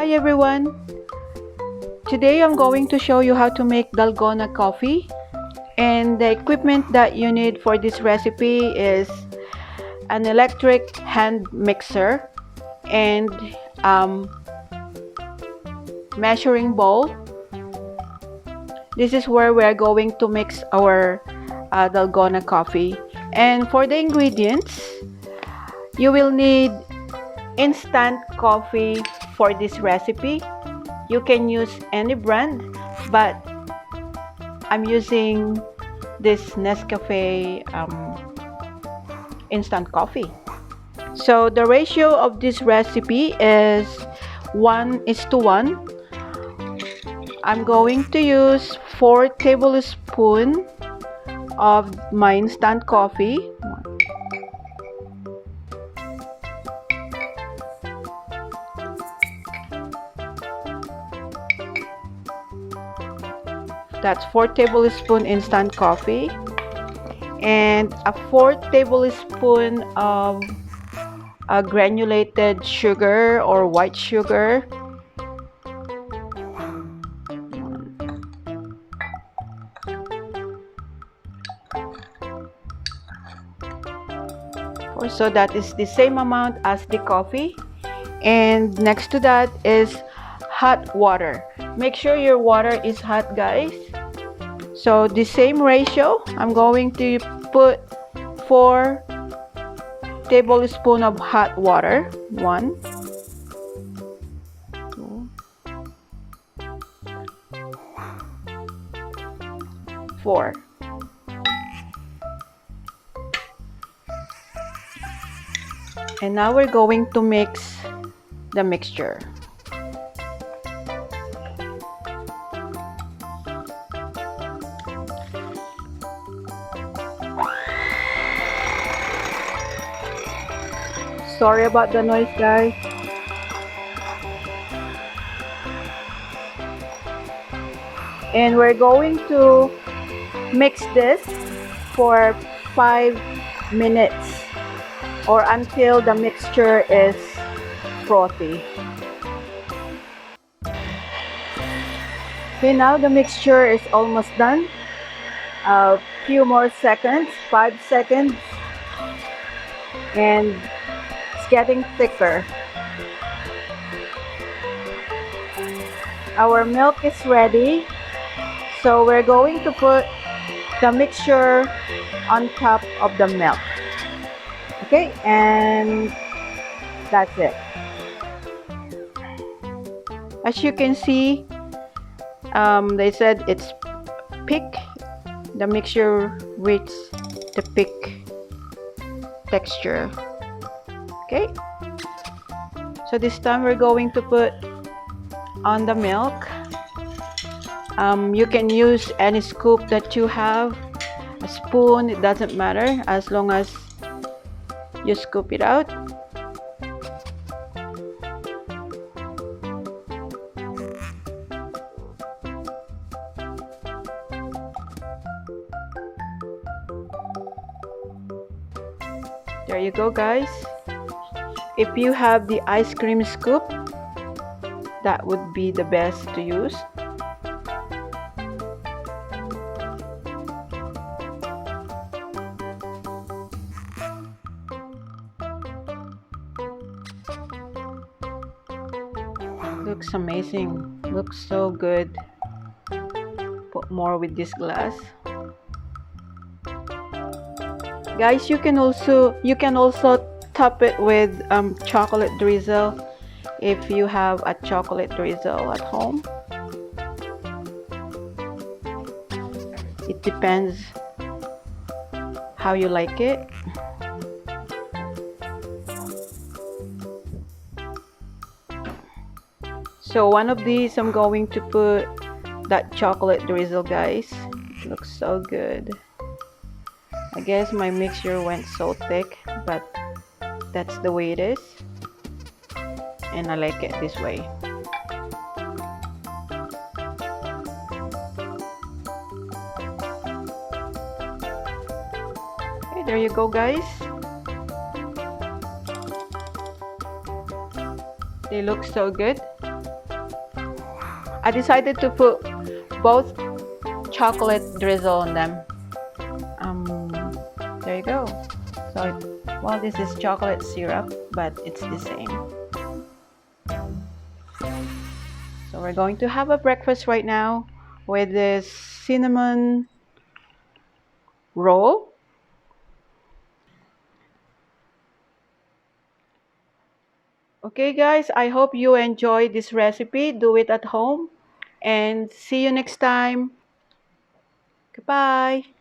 Hi everyone! Today I'm going to show you how to make Dalgona coffee, and the equipment that you need for this recipe is an electric hand mixer and measuring bowl. This is where we're going to mix our Dalgona coffee. And for the ingredients, you will need instant coffee for this recipe. You can use any brand, but I'm using this Nescafe instant coffee. So the ratio of this recipe is 1:1. I'm going to use 4 tablespoons of my instant coffee. That's 4 tablespoons instant coffee and a 4 tablespoons of granulated sugar or white sugar. So that is the same amount as the coffee. And next to that is hot water. Make sure your water is hot, guys. So the same ratio, I'm going to put 4 tablespoons of hot water. 1, 2, 4. And now we're going to mix the mixture. Sorry about the noise, guys. And we're going to mix this for 5 minutes or until the mixture is frothy. Okay, now the mixture is almost done. A few more seconds, 5 seconds, and it's getting thicker. Our milk is ready, so we're going to put the mixture on top of the milk. Okay, and that's it. As you can see, they said it's peak. The mixture reaches the peak texture. Okay, so this time we're going to put on the milk. You can use any scoop that you have, a spoon, it doesn't matter, as long as you scoop it out. There you go, guys. If you have the ice cream scoop, that would be the best to use. Looks amazing. Looks so good. Put more with this glass. Guys, you can also top it with chocolate drizzle if you have a chocolate drizzle at home. It depends how you like it. So one of these I'm going to put that chocolate drizzle, guys. It looks so good. I guess my mixture went so thick, but that's the way it is, and I like it this way. Okay, there you go, guys. They look so good. I decided to put both chocolate drizzle on them. There you go. So, well, this is chocolate syrup, but it's the same. So we're going to have a breakfast right now with this cinnamon roll. Okay, guys, I hope you enjoyed this recipe. Do it at home and see you next time. Goodbye.